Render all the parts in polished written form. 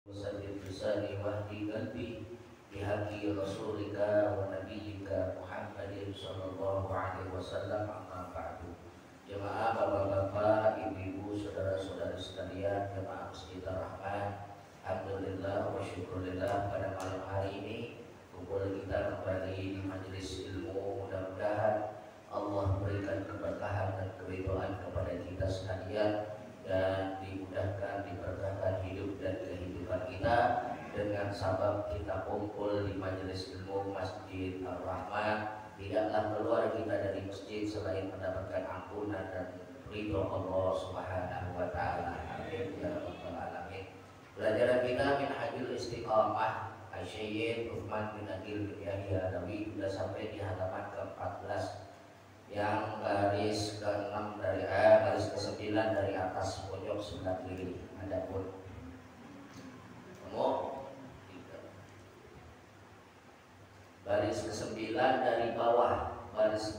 Sayyid lisani wahdi qalbi bihaqi rasulika wa nabiyyika Muhammadin sallallahu alaihi wasallam, amma ba'du. Jemaah bapak-bapak, ibu-ibu, saudara-saudari sekalian, jemaah Masjid Ar-Rahman, alhamdulillah wa syukurillah, pada malam hari ini kumpul kita kembali di majelis ilmu. Mudah-mudahan Allah berikan keberkahan dan keridhaan kepada kita sekalian dan dimudahkan, diberkahkan hidup dan kehidupan kita dengan sabab kita kumpul di majelis ilmu Masjid Ar-Rahman. Tidaklah keluar kita dari masjid selain mendapatkan ampunan dan ridho Allah Subhanahu wa taala. Amin ya rabbal alamin. Pelajaran kita Minhajul Istiqamah Syekh Utsman bin Agil bin Yahya Alawi sudah sampai di halaman ke-14 yang baris ke-6 dari baris ke-9 dari atas pojok sebelah kiri. Adapun baris ke-9 dari bawah, baris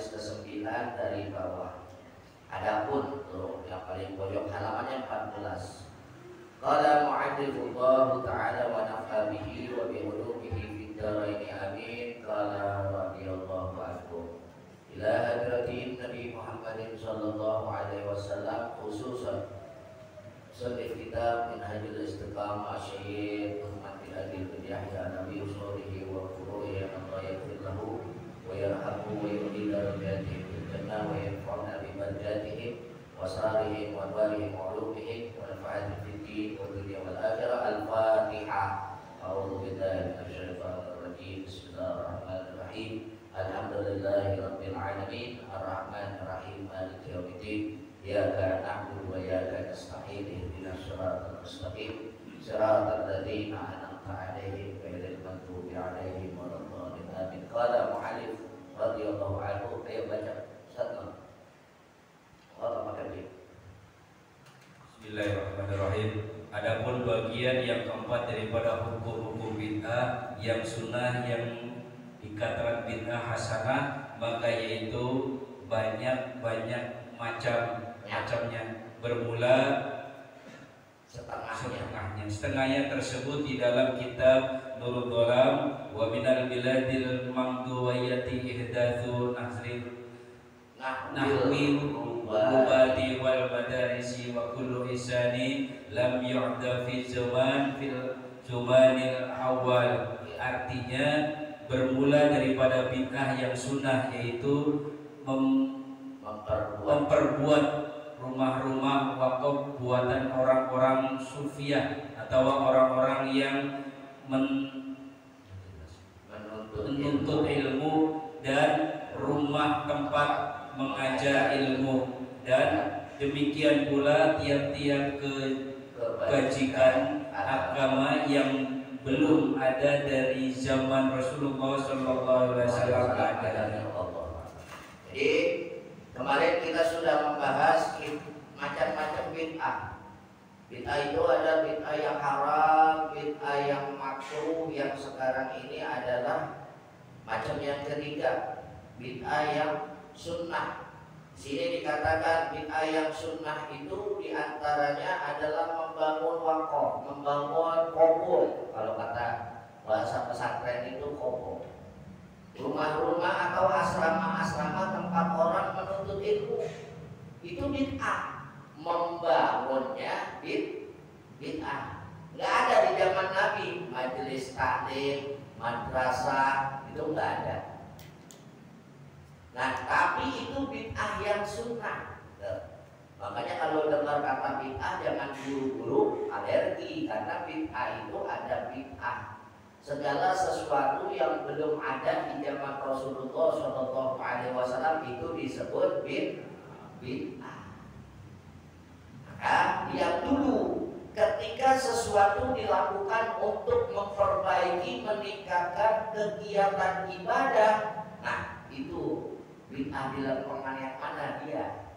ke-9 dari bawah. Adapun yang paling pojok halamannya 14. Qala mu'adzibullahu ta'ala wa nafa bihi wa bi ulumihi fid dharain amin. Qala radhiyallahu anhu ila hadratin Nabi Muhammadin sallallahu alaihi wasallam, khususan sahih kitab Minhajul Istiqamah Syekh Utsman bin Agil bin Yahya Nabi usurihi wa furuhi Allah yaghfir lahu wa yarhamhu wa yu'li darajatihi fil jannah wa yanfa'na bi barakatihim wa sarihim wa barihim wa ulumihim wa nafa'ati fid din wa dunya wal akhirah. Al-Fatihah. A'udzu billahi minasy syaithanir rajim. Bismillahirrahmanirrahim. Alhamdulillahi rabbil alamin, arrahmanir rahim, maliki yaumiddin. Iyyaka na'budu wa iyyaka nasta'in, ihdinas siratal mustaqim, siratal ladzina an'amta 'alaihim ghairil maghdubi 'alaihim waladdallin. Amin. Qala mu'allif radhiyallahu anhu. Ayo baca Ustaz. Allah makasih. Bismillahirrahmanirrahim. Adapun bagian yang keempat daripada hukum-hukum bid'ah yang sunnah yang dikatakan bid'ah hasanah, maka yaitu banyak macamnya, bermula setengahnya tersebut di dalam kitab Nurul Dhalam. Wa minal biladil mamduwayati ihdatsu nahwil rubadi wal madarisi wa kullu isani lam yu'da fi zamanil awal. Artinya bermula daripada bid'ah yang sunnah, yaitu memperbuat rumah-rumah wakaf buatan orang-orang sufiah atau orang-orang yang menuntut ilmu dan rumah tempat mengajar ilmu, dan demikian pula tiap-tiap kebajikan agama yang belum ada dari zaman Rasulullah sallallahu alaihi wasallam. Jadi kemarin kita sudah membahas macam-macam bid'ah. Bid'ah itu ada bid'ah yang haram, bid'ah yang makruh. Yang sekarang ini adalah macam yang ketiga, bid'ah yang sunnah. Di sini dikatakan bid'ah yang sunnah itu diantaranya adalah membangun wakaf, membangun kubur. Kalau kata bahasa pesantren itu kubur, rumah-rumah atau asrama-asrama tempat orang menuntut ilmu. Itu bid'ah. Membangunnya bid'ah. Nggak ada di zaman Nabi majelis taklim, madrasah, itu nggak ada. Nah, tapi itu bid'ah yang sunnah. Makanya kalau dengar kata bid'ah jangan buru-buru alergi, karena bid'ah itu ada bid'ah. Segala sesuatu yang belum ada di zaman Rasulullah SAW itu disebut bid'ah. Maka lihat dulu, ketika sesuatu dilakukan untuk memperbaiki, meningkatkan kegiatan ibadah, nah itu bid'ah dilakukan yang mana dia?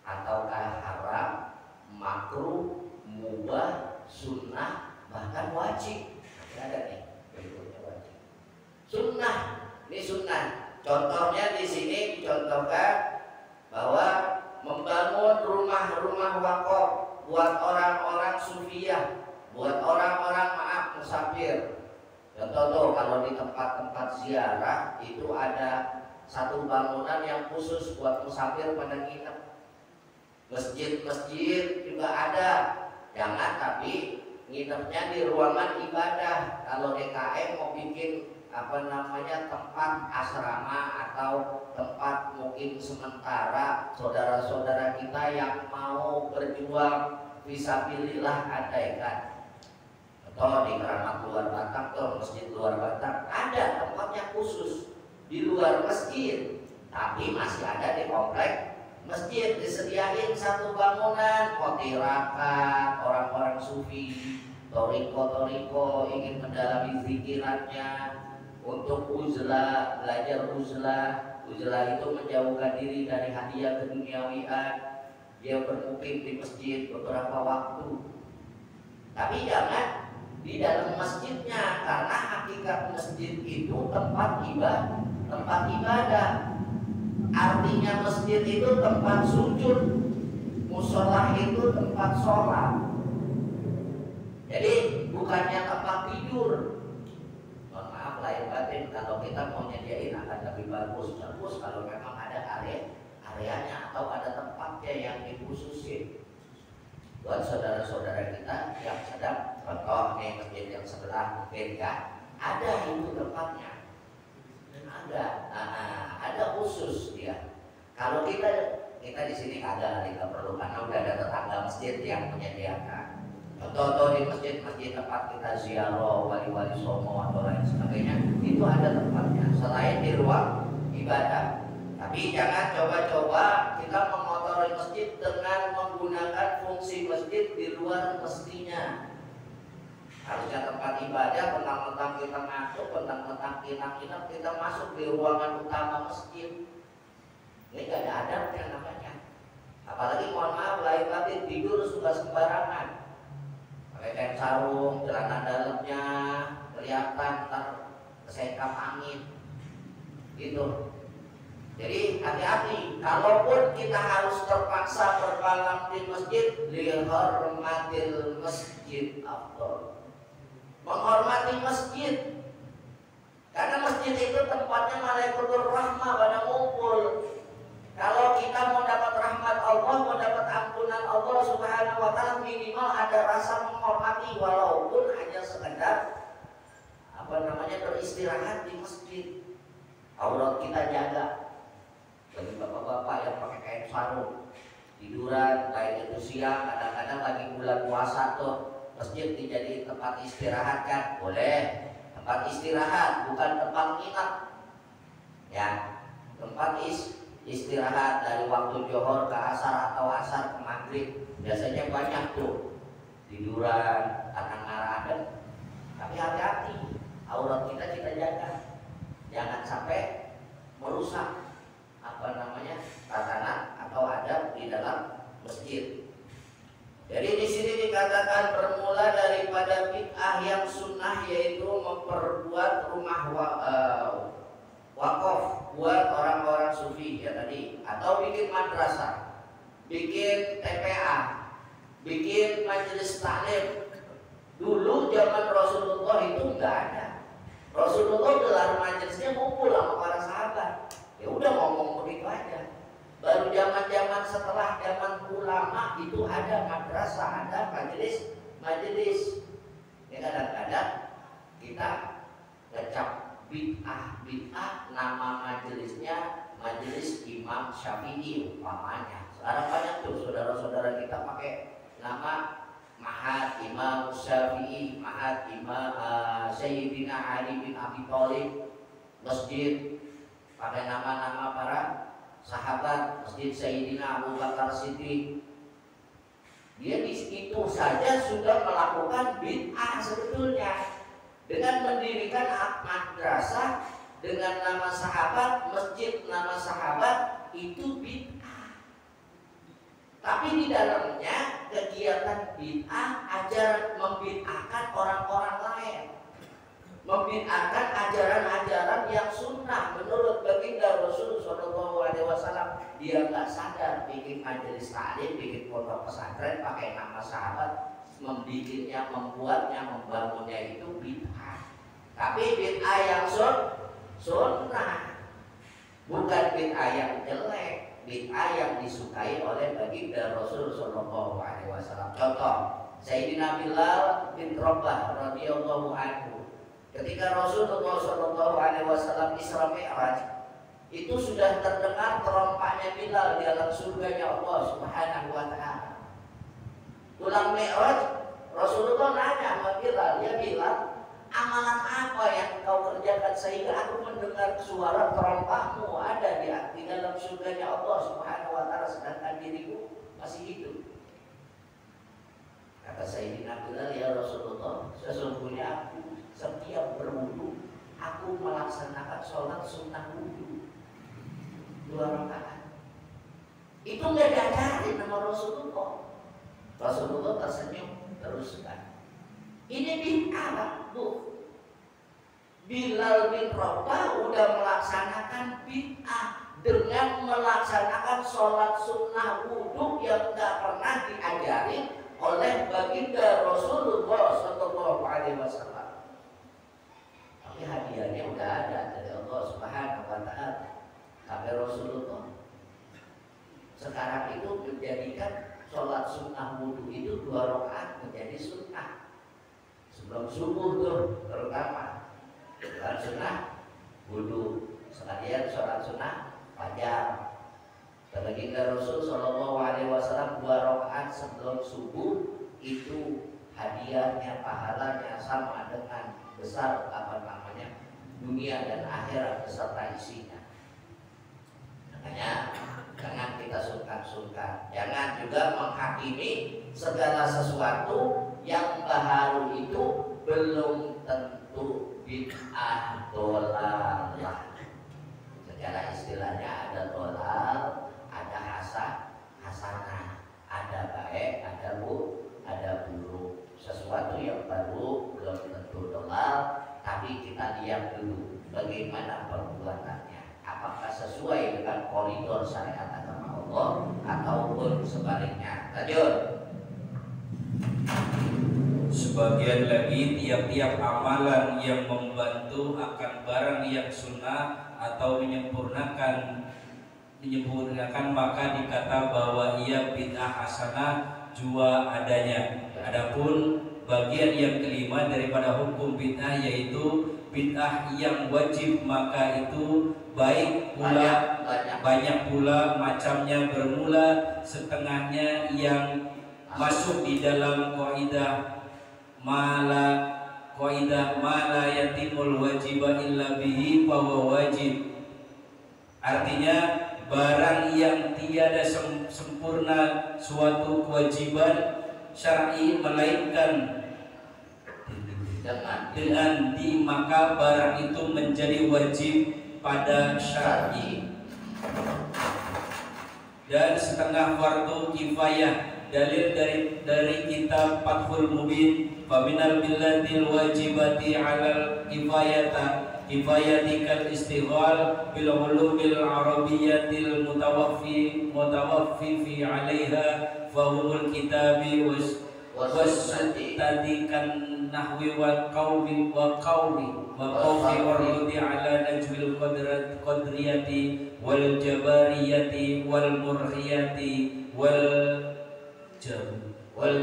Ataukah haram, makruh, mubah, sunnah, bahkan wajib? Ada nih berikutnya wajib. Sunnah, ini sunnah. Contohnya di sini dicontohkan bahwa membangun rumah-rumah wakaf buat orang-orang sufiyah, buat orang-orang musafir. Contoh tuh kalau di tempat-tempat ziarah itu ada satu bangunan yang khusus buat musafir pada nginep. Masjid-masjid juga ada. Jangan tapi nginepnya di ruangan ibadah. Kalau DKM mau bikin tempat asrama atau tempat mungkin sementara saudara-saudara kita yang mau berjuang fisabilillah ada ya kan. Atau di Keramat luar Batak tuh, masjid luar Batak ada tempatnya khusus di luar masjid, tapi masih ada di komplek masjid. Disediain satu bangunan tirakat orang-orang sufi, toriko ingin mendalami zikirannya, untuk uzlah, belajar uzlah itu menjauhkan diri dari hadiah keduniawian. Dia bermukim di masjid beberapa waktu, tapi jangan di dalam masjidnya, karena hakikat masjid itu tempat ibadah. Artinya masjid itu tempat sujud, musola itu tempat sholat. Jadi bukannya tempat tidur. Mohon maaf lahir batin, kalau kita mau nyediain akan lebih bagus kalau memang ada areanya atau ada tempatnya yang dikhususin buat saudara-saudara kita yang sedang contoh nih masjid yang sebelah mungkin ya ada itu tempatnya, ada khusus dia. Kalau kita di sini ada tidak perlu, karena udah ada tetangga masjid yang menyediakan. Contoh di masjid tempat kita ziarah wali-wali songo atau lain sebagainya itu ada tempatnya selain di ruang ibadah. Tapi jangan coba-coba kita mengotori masjid dengan menggunakan fungsi masjid di luar mestinya. Harusnya tempat ibadah, tentang kita masuk, tentang kita masuk di ruangan utama masjid. Ini gak ada adabnya namanya. Apalagi mohon maaf lahir batin tidur suka sembarangan, pakai kain sarung, celana dalamnya kelihatan, ntar kesekap angin gitu. Jadi hati-hati, kalaupun kita harus terpaksa bermalam di masjid, lihormatil masjid afdol, menghormati masjid, karena masjid itu tempatnya malaikatul rahmah pada ngumpul. Kalau kita mau dapat rahmat Allah, mau dapat ampunan Allah Subhanahu wa Ta'ala, minimal ada rasa menghormati, walaupun hanya sekedar beristirahat di masjid. Aurat kita jaga. Bagi bapak-bapak yang pakai kain sarung, tiduran kayak itu siang, kadang-kadang lagi bulan puasa tuh masjid dijadiin tempat istirahat kan, boleh. Tempat istirahat bukan tempat nginap ya, tempat istirahat dari waktu johor ke asar atau asar ke maghrib. Biasanya banyak tuh tiduran karena adem. Tapi hati-hati, aurat kita jaga, jangan sampai merusak tatanan atau adab di dalam masjid. Jadi di sini dikatakan bermula daripada bid'ah yang sunnah, yaitu memperbuat rumah wakaf buat orang-orang sufi ya tadi, atau bikin madrasah, bikin TPA, bikin majelis taklim. Dulu zaman Rasulullah itu enggak ada. Rasulullah gelar majelisnya ngumpul sama para sahabat. Ya udah ngomong begitu aja. Baru zaman-zaman setelah zaman ulama itu ada madrasah, ada majelis. Ya kadang-kadang kita ngecap bid'ah nama majelisnya Majelis Imam Syafi'i umpamanya. Sekarang banyak tuh saudara-saudara kita pakai nama Ma'had Imam Syafi'i, Ma'had Imam Sayyidina Ali bin Abi Thalib, masjid pakai nama-nama para sahabat, masjid Sayyidina Abu Bakar Siddiq. Dia di situ saja sudah melakukan bid'ah sebetulnya, dengan mendirikan madrasah dengan nama sahabat, masjid nama sahabat, itu bid'ah. Tapi di dalamnya kegiatan bid'ah, ajaran membid'ahkan orang-orang lain. membid'ahkan ajaran-ajaran yang sunnah menurut baginda Rasul Shallallahu Alaihi Wasallam. Dia nggak sadar bikin majelis taklim, bikin pondok pesantren pakai nama sahabat, membuatnya, membangunnya itu bid'ah. Tapi bid'ah yang sunnah, bukan bid'ah yang jelek, bid'ah yang disukai oleh baginda Rasul Shallallahu Alaihi Wasallam. Contoh, Sayyidina Bilal bin Rabah radhiyallahu anhu. Ketika Rasulullah Shallallahu Alaihi Wasallam Isra Mi'raj, itu sudah terdengar terompaknya Bilal di dalam surganya Allah Subhanahu Wa Taala. Pulang Mi'raj, Rasulullah nanya sama Bilal, ya Bilal, amalan apa yang kau kerjakan sehingga aku mendengar suara terompakmu ada di dalam surganya Allah Subhanahu Wa Taala sedangkan diriku masih hidup? Kata Sayyidina Bilal, ya Rasulullah, sesungguhnya aku setiap berwudu aku melaksanakan sholat sunnah wudu 2 rakaat. Itu nggak diajarin sama Rasulullah. Rasulullah tersenyum teruskan. Ini bid'ah, Bu. Bilal bin Rabah udah melaksanakan bid'ah dengan melaksanakan sholat sunnah wudu yang nggak pernah diajarin oleh baginda Rasulullah Sallallahu Alaihi Wasallam. Tapi hadiahnya udah ada dari Allah Subhanahu Wa Taala. Tapi Rasulullah sekarang itu menjadikan sholat sunnah wudu itu 2 rakaat menjadi sunnah sebelum subuh tuh, terutama sholat sunnah wudu sekalian sholat sunnah fajar. Baginda Rasul Shallallahu Alaihi Wasallam 2 rakaat sebelum subuh itu hadiahnya, pahalanya sama dengan besar dunia dan akhirat beserta isinya. Makanya jangan kita sungkan-sungkan, jangan juga menghakimi segala sesuatu yang baru itu belum tentu bid'ah dolalah. Secara istilahnya ada dolal, ada hasanah, ada baik, ada buruk. Sesuatu yang baru belum tentu dolal, tapi kita lihat dulu bagaimana perbuatannya, apakah sesuai dengan koridor syariat agama Allah ataupun sebaliknya. Lanjut. Sebagian lagi, tiap-tiap amalan yang membantu akan barang yang sunnah atau menyempurnakan maka dikata bahwa ia bid'ah hasanah jua adanya. Adapun bagian yang kelima daripada hukum bid'ah yaitu bid'ah yang wajib, maka itu baik pula banyak pula macamnya, bermula setengahnya yang masuk di dalam kaidah mala yatimul wajiba illa bihi fahuwa wajib. Artinya barang yang tiada sempurna suatu kewajiban syar'i melainkan dengan maka barang itu menjadi wajib pada syar'i. Dan setengah fardu kifayah, dalil dari kitab Fathul Mubin, faminal billatil wajibati alal kifayatikal istighal bil ulumil arabiyyatil mutawaffi fi 'alaiha fahumul kitabi wasatadikan nahwi wal qawmi warudi ala najwil qadriyati wal jabariyati wal murhiyati wal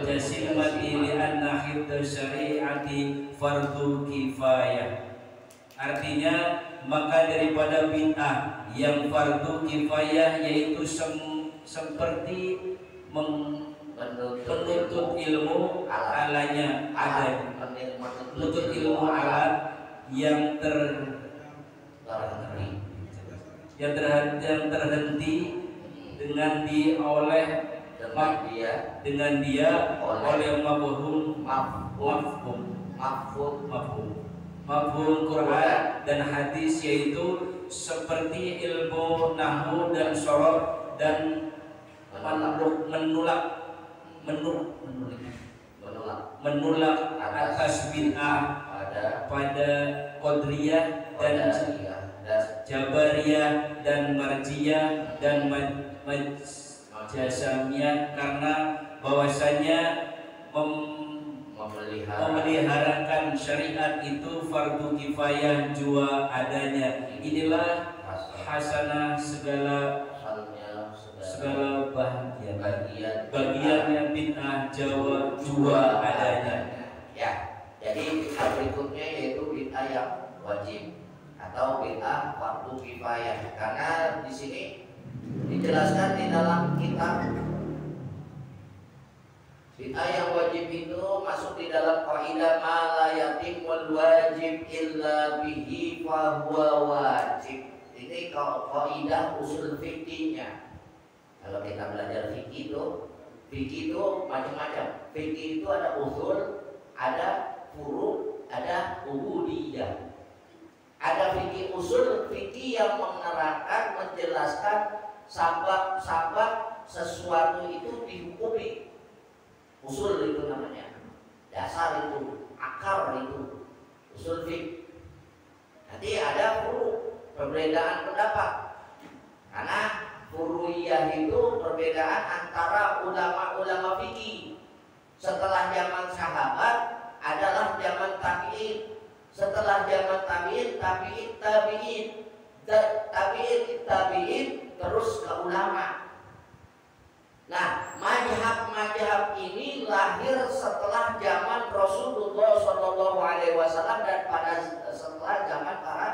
jasimati li anna hifdz syari'ati fardu kifayah. Artinya maka daripada bid'ah yang fardu kifayah yaitu seperti menuntut ilmu alanya, ada menuntut ilmu alat yang terhenti dengan dia oleh mafhum Quran dan hadis, yaitu seperti ilmu nahwu dan sorof dan menolak atas bid'ah pada Qadariyah dan Jabariyah dan Marjiyah dan Jasamiyah, karena bahwasanya memeliharakan syariat itu fardu kifayah jua adanya. Inilah hasanah segala bagiannya bid'ah Jawa jua adanya. Ya, jadi bid'ah berikutnya yaitu bid'ah yang wajib atau bid'ah fardu kifayah. Karena di sini dijelaskan di dalam kitab bid'ah yang wajib itu masuk di dalam kaidah ma la yatimul wajib illa bihi fa huwa wajib. Ini kaidah usul fikihnya. Kalau kita belajar fikih itu macam-macam. Fikih itu ada usul, ada furu', ada ubudiyah. Ada fikih usul, fikih yang menerangkan, menjelaskan sabab sesuatu itu dihukumi. Usul itu namanya, dasar itu, akar itu, usul fikih. Nanti ada furu', perbedaan pendapat. Karena furu'iyah itu perbedaan antara ulama-ulama fikih. Setelah zaman sahabat adalah zaman tabi'in. Setelah zaman tabi'in, tabi'in terus ke ulama. Nah, mazhab ini lahir setelah zaman Rasulullah SAW dan setelah zaman para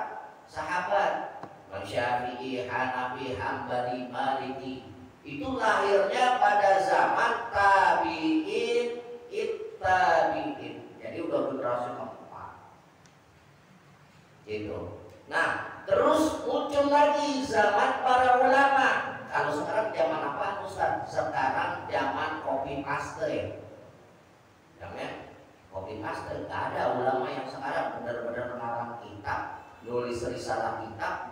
sahabat. Syafi'i, Hanafi, Hambali, Maliki. Itu lahirnya pada zaman tabi'in, ittabi'in. Jadi udah generasi keempat. Gitu. Nah, terus muncul lagi zaman para ulama. Kalau sekarang zaman apa, Ustaz? Sekarang zaman copy paste. Namanya copy paste. Gak ada ulama yang sekarang benar-benar mengarang kitab, nulis risalah kitab,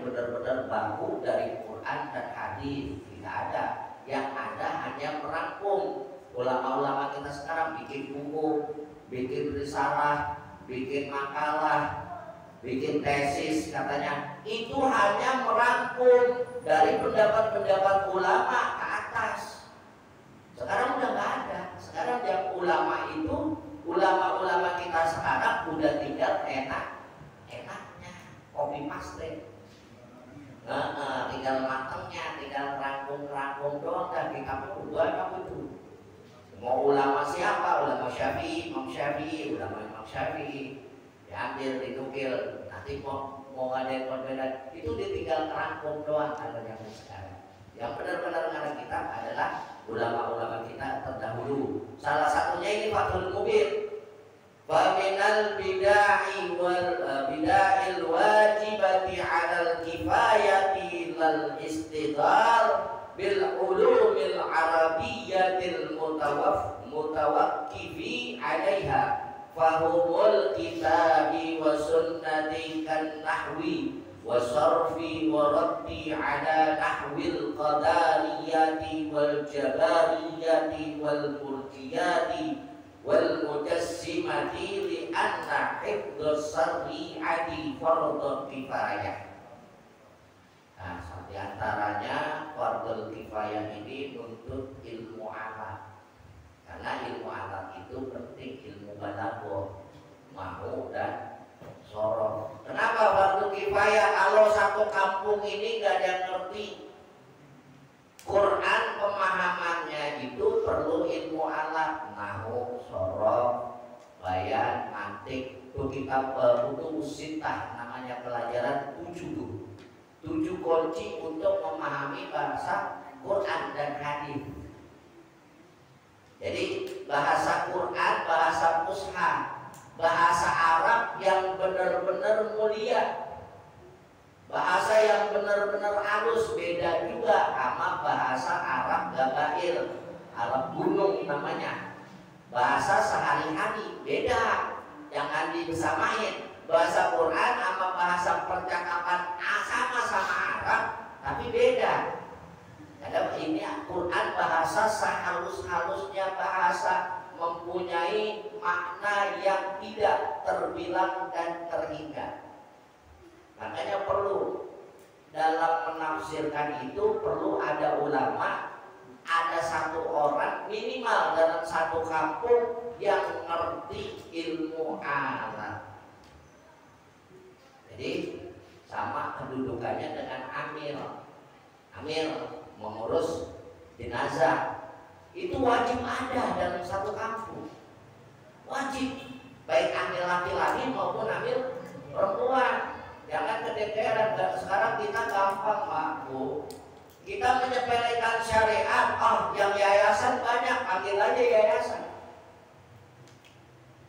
benar-benar baku dari Quran dan hadis. Tidak ada. Yang ada hanya merangkum. Ulama-ulama kita sekarang bikin buku, bikin risalah, bikin makalah, bikin tesis, katanya itu hanya merangkum dari pendapat-pendapat ulama ke atas. Sekarang udah nggak ada. Sekarang yang ulama itu, ulama-ulama kita sekarang udah tinggal enaknya copy paste. Tinggal matangnya, tinggal rangkum doang, dan kitabnya udah apa itu. Mau ulama siapa? Ulama Syafi'i, Imam Syafi'i, ulama Syafi'i. Diambil, ditukil, nanti mau ada yang berbeda, itu ditinggal rangkum doang. Ada yang sekarang. Yang benar-benar ngarang kitab adalah ulama-ulama kita terdahulu. Salah satunya ini Fathul Mubin. Faminal bid'ah wal bid'ahil wajibati 'alal kifayati lal istidhar bil ulumil arabiyyatil mutawaqqifi 'alaiha fahumul kitabi wa sunnati kan nahwi wa sarfi wa raddi 'ala nahwil qadariyati wal jabariyati wal murjiyati wal mujassimati li anna hifdhus syari'ati fardhu kifayah. Nah, di antaranya fardhu kifayah ini nuntut ilmu alat. Karena ilmu alat itu penting, ilmu balaghah, mahu dan sorong. Kenapa fardhu kifayah? Kalau satu kampung ini gak ada yang ngerti Quran, pemahamannya itu perlu ilmu alat, nahu, sorong, bayan, mantik. Itu kitab buku sitah, namanya pelajaran 7 kunci untuk memahami bahasa Quran dan hadis. Jadi bahasa Quran, bahasa fushah, bahasa Arab yang benar-benar mulia, bahasa yang benar-benar halus. Beda juga sama bahasa Arab gabail, Arab gunung namanya. Bahasa sehari-hari beda, jangan disamain. Bahasa Quran sama bahasa percakapan sama-sama Arab, tapi beda. Karena ini Quran bahasa sehalus-halusnya bahasa, mempunyai makna yang tidak terbilang dan terhingga. Makanya perlu dalam menafsirkan itu perlu ada ulama, ada satu orang minimal dalam satu kampung yang ngerti ilmu alat. Jadi sama kedudukannya dengan amir. Amir mengurus jenazah itu wajib ada dalam satu kampung. Wajib, baik amir laki-laki maupun amir perempuan. Jangan kedekeran. Sekarang kita gampang, Pak, Bu. Kita menyepelekan syariat. Yang yayasan banyak, panggil aja yayasan.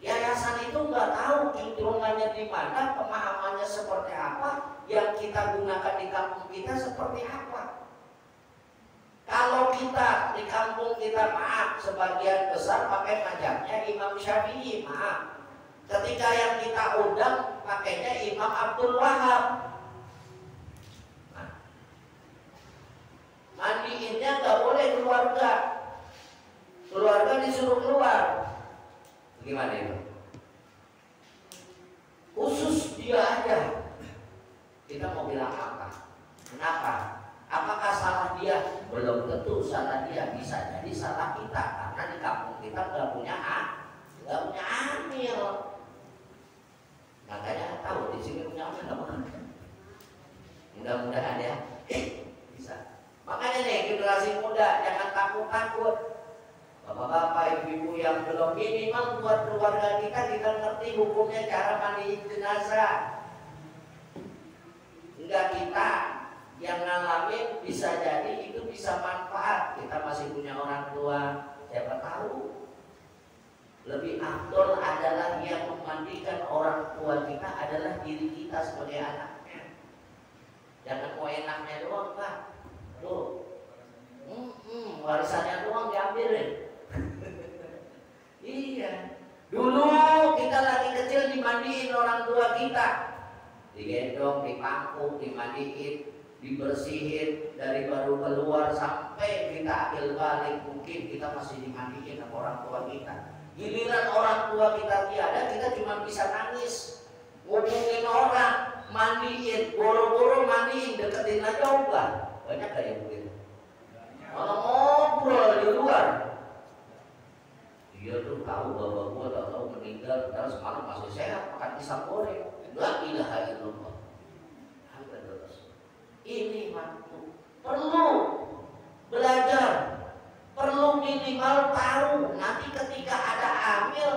Yayasan itu nggak tahu juntrungannya di mana, pemahamannya seperti apa, yang kita gunakan di kampung kita seperti apa. Kalau kita di kampung kita, maaf, sebagian besar pakai majaknya Imam Syafi'i, maaf. Ketika yang kita undang pakainya Imam Abdul Wahab. Nah, mandiinnya nggak boleh keluarga. Keluarga disuruh keluar. Gimana itu? Khusus dia aja. Kita mau bilang apa? Kenapa? Apakah salah dia? Belum tentu salah dia. Bisa jadi salah kita. Karena di kampung kita nggak punya amil. Makanya tahu di sini punya amil nggak pernah. Mudah-mudahan ya. Bisa. Makanya nih generasi muda jangan takut-takut. Bapak-bapak, ibu-ibu yang belum minimal buat keluarga kita ngerti hukumnya cara mandiin jenazah. Enggak kita yang ngalamin, bisa jadi itu bisa manfaat. Kita masih punya orang tua, siapa tahu. Lebih afdol adalah yang memandikan orang tua kita adalah diri kita sebagai anaknya. Jangan mau enaknya doang, Pak. Tuh, warisannya doang diambilin. Iya. Dulu kita lagi kecil dimandiin orang tua kita, digendong, dipangku, dimandiin, dibersihin dari baru keluar sampai kita ambil balik, mungkin kita masih dimandiin sama orang tua kita. Giliran orang tua kita tiada, kita cuma bisa nangis, ngomongin orang, mandiin, boro-boro mandiin, deketin aja ubah. Banyak gak yang begitu? Malah ngobrol di luar. Dia tuh tahu bahwa gua tahu meninggal, karena semalam masih sehat, makan pisang goreng. La ilaha illallah. Ini waktu perlu belajar, perlu minimal tahu. Nanti ketika ada amil,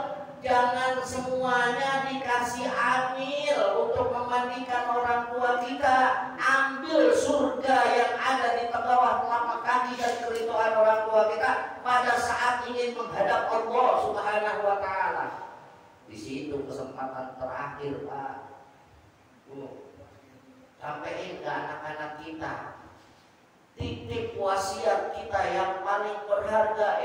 jangan semuanya dikasih amil untuk memandikan orang tua kita. Ambil surga yang ada di bawah telapak kaki dan keridhaan orang tua kita pada saat ingin menghadap Allah Subhanahu wa Ta'ala. Di situ kesempatan terakhir, Pak. Sampaikan ke anak-anak kita, titip wasiat kita yang paling berharga.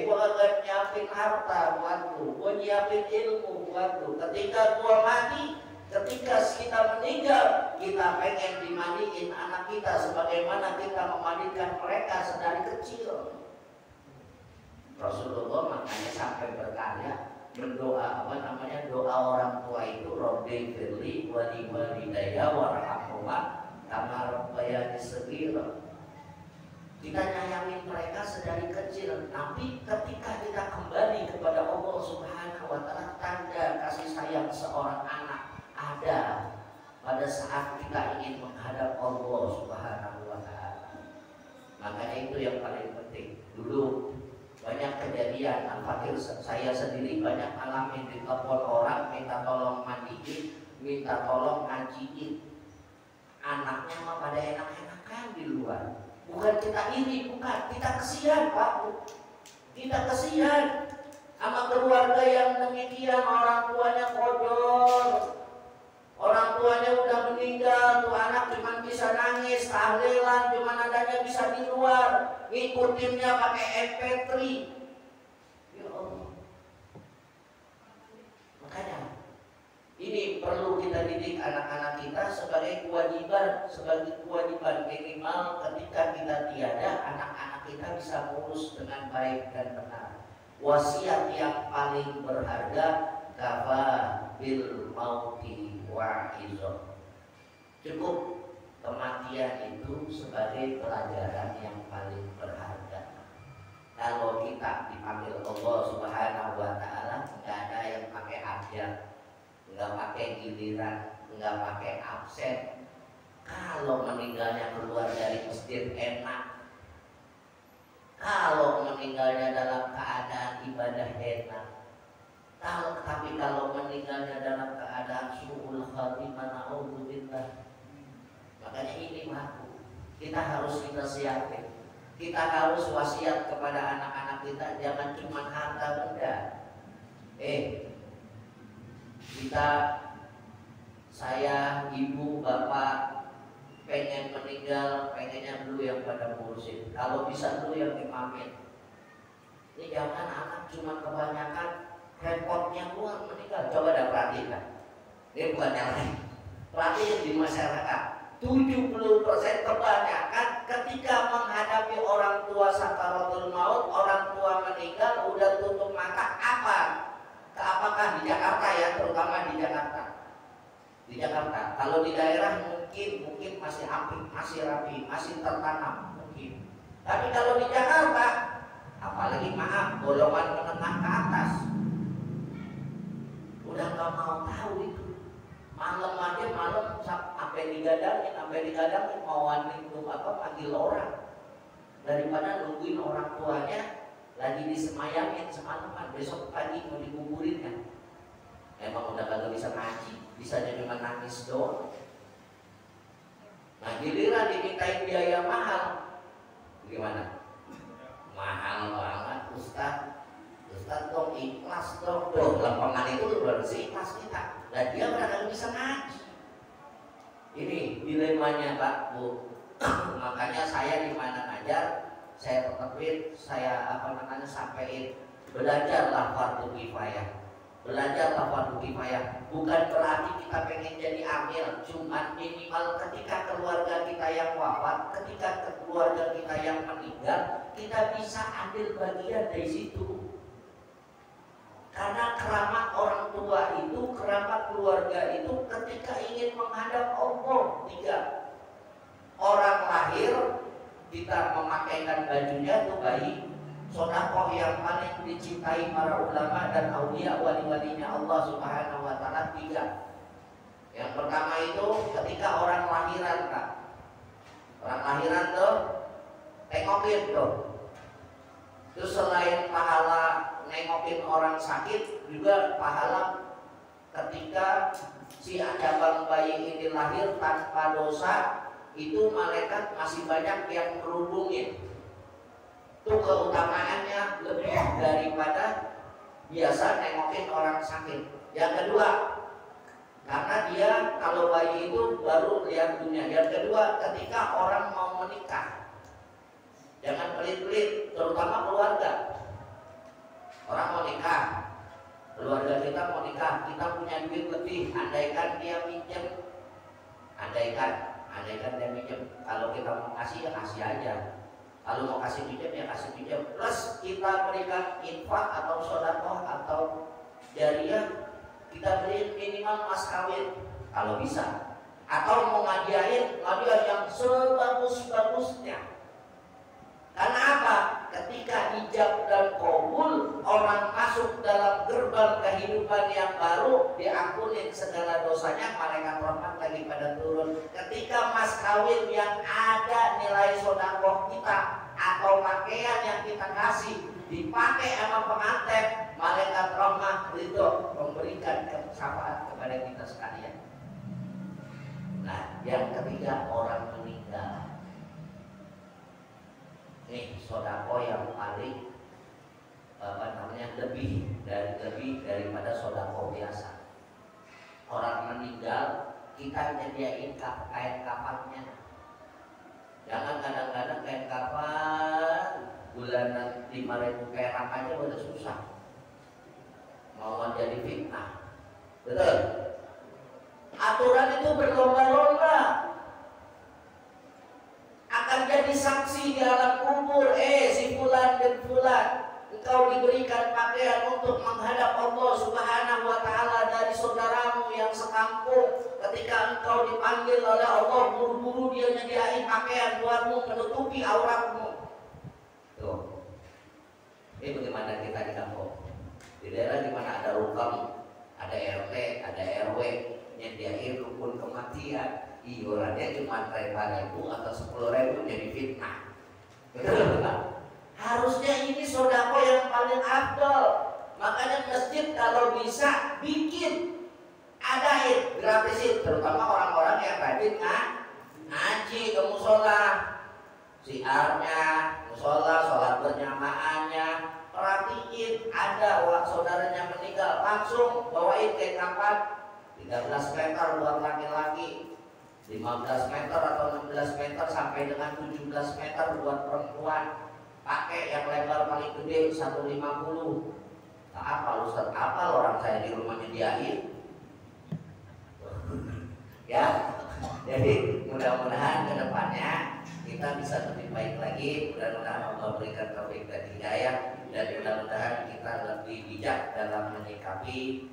Gua agak nyiapin harta buat lu, gua nyiapin ilmu buat lu. Ketika gua mati, ketika kita meninggal, kita pengen dimandiin anak kita sebagaimana kita memandikan mereka sedari kecil. Rasulullah makanya sampai berkarya berdoa doa orang tua itu Rabbi firli wali walidayya warhamhuma kama rabbayani shaghira. Kita nyayangin mereka sedari kecil, tapi ketika kita kembali kepada Allah Subhanahu wa Ta'ala, tanda kasih sayang seorang anak ada pada saat kita ingin menghadap Allah Subhanahu wa Ta'ala. Makanya itu yang paling penting. Dulu banyak kejadian, Al-Fakir saya sendiri banyak ngalamin, ditelepon orang minta tolong mandiin, minta tolong ngajiin. Anaknya mah pada enak-enakan di luar. Bukan kita iri, bukan, kita kesian, Pak. Kita kesian sama keluarga yang demikian, orang tuanya kotor, orang tuanya udah meninggal, tuh anak cuma bisa nangis, tahlilan cuma adanya bisa di luar, ngikutinnya pakai MP3. Ya Allah. Makanya ini perlu kita didik anak-anak kita sebagai kewajiban minimal ketika kita tiada, anak-anak kita bisa ngurus dengan baik dan benar. wasiat yang paling berharga kafa bil mauti wa'izah. Cukup kematian itu sebagai pelajaran yang paling berharga. Kalau kita dipanggil Allah Subhanahu wa Ta'ala, nggak ada yang pakai abjad, nggak pakai giliran, nggak pakai absen. Kalau meninggalnya keluar dari masjid enak, kalau meninggalnya dalam keadaan ibadah enak, tapi kalau meninggalnya dalam keadaan su'ul khatimah, na'udzubillah. Makanya ini kita harus siapin. Kita harus wasiat kepada anak-anak kita, jangan cuma harta benda. Saya, ibu, bapak pengen meninggal, pengennya dulu yang pada ngurusin. Kalau bisa dulu yang imamin. Ini jangan anak cuma kebanyakan repotnya keluar meninggal. Coba dah perhatikan. Ini bukan yang lain. Perhatikan di masyarakat. 70% kebanyakan ketika menghadapi orang tua sakaratul maut, orang tua meninggal, udah tutup mata apakah di Jakarta ya, terutama di Jakarta. Di Jakarta, kalau di daerah mungkin masih apik, masih rapi, masih tertanam mungkin. Tapi kalau di Jakarta, apalagi golongan menengah ke atas, udah nggak mau tahu itu. Malam sampai digadangin mau panggil orang daripada nungguin orang tuanya lagi disemayamin semalaman, besok pagi mau dikuburin kan. Emang udah kagak bisa ngaji, bisanya cuma nangis doang. Nah giliran dimintain biaya mahal, gimana? Mahal banget Ustaz dong, ikhlas dong. Lempengan itu harus ikhlas kita. Dan dia benar-benar bisa ngaji. Ini dilemanya Pak Bu. Makanya saya di mana ngajar, saya tetepin, saya sampaikan, belajarlah fardu kifayah. Belajarlah fardu kifayah. Bukan berarti kita pengen jadi amil, cuma minimal ketika keluarga kita yang wafat, ketika keluarga kita yang meninggal, kita bisa ambil bagian dari situ. Karena keramat orang tua itu, keramat keluarga itu ketika ingin menghadap Allah. 3, orang lahir kita memakaikan bajunya itu bayi. Sedekah yang paling dicintai para ulama dan aulia wali-walinya Allah Subhanahu wa Ta'ala 3. Yang pertama itu ketika orang lahiran Kak. Orang lahiran tuh tengokin tuh. Terus selain pahala nengokin orang sakit, juga pahala ketika si cabang bayi ini lahir tanpa dosa, itu malaikat masih banyak yang merundungin. Itu keutamaannya lebih daripada biasa nengokin orang sakit. Yang kedua, karena dia kalau bayi itu baru lihat dunia. Yang kedua, ketika orang mau menikah, jangan pelit-pelit, terutama keluarga. Orang mau nikah, keluarga kita mau nikah, kita punya duit lebih, andaikan dia minjem, andaikan dia minjem. Kalau kita mau kasih ya kasih aja. Kalau mau kasih pinjam ya kasih pinjam. Plus kita berikan infak atau sedekah atau jariah, kita beri minimal mas kawin kalau bisa. Atau mau ngadiahin yang sebagus-bagusnya. Karena apa? Ketika ijab dan qabul, orang masuk dalam gerbang kehidupan yang baru, diampuni segala dosanya, malaikat rahmat lagi pada turun. Ketika mas kawin yang ada nilai sedekah kita atau pakaian yang kita kasih dipakai sama pengantin, malaikat rahmat itu memberikan syafaat kepada kita sekalian. Nah, yang ketiga orang meninggal. Nih sodako yang paling lebih daripada sodako biasa. Orang meninggal kita nyediain kain kafannya. Jangan kadang-kadang kain kafan bulanan 5.000 perak aja udah susah. Mau jadi fitnah, betul? Aturan itu berlomba-lomba. Akan jadi saksi di alam kubur. Si fulan dan fulan, engkau diberikan kampung. Ketika engkau dipanggil oleh Allah, buru-buru dia nyediain pakaian buatmu menutupi auratmu. Tuh. Ini bagaimana kita di kampung? Di daerah di mana ada rukam, ada RT, ada RW, nyediain rukun kematian, iurannya cuma 5.000 atau 10.000 jadi fitnah. Betul kan? Harusnya ini sodako yang paling afdol. Makanya masjid kalau bisa bikin, adain, gratisin, terutama orang-orang yang rajin ngaji ke musola, siarnya, musola, sholat berjamaahnya, perhatiin. Ada saudaranya meninggal, langsung bawain ke kamar 13 meter buat laki-laki, 15 meter atau 16 meter sampai dengan 17 meter buat perempuan. Pakai yang lebar paling gede 150. Nah, apa Ustaz? Apa orang saya di rumah nyediain? Ya, jadi mudah-mudahan kedepannya kita bisa lebih baik lagi. Mudah-mudahan Allah berikan taufik dan hidayah, dan mudah-mudahan kita lebih bijak dalam menyikapi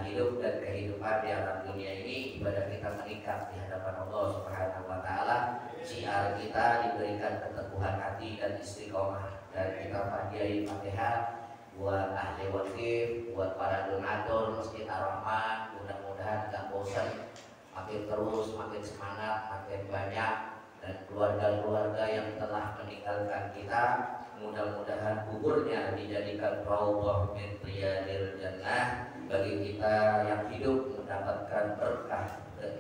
hidup dan kehidupan di alam dunia ini. Ibadah kita meningkat di hadapan Allah Subhanahu wa Ta'ala. Syiar kita diberikan keteguhan hati dan istiqomah. Dan kita hadiahi Fatihah buat ahli wakif, buat para donatur Masjid Ar-Rahman. Mudah-mudahan gak bosan, makin terus, makin semangat, makin banyak. Dan keluarga-keluarga yang telah meninggalkan kita, mudah-mudahan kuburnya dijadikan raudhah min riyadil jannah. Bagi kita yang hidup mendapatkan berkah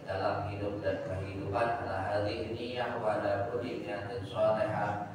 dalam hidup dan kehidupan. Ala hadhihi niyyah wa ala kulli niyatin shalihah.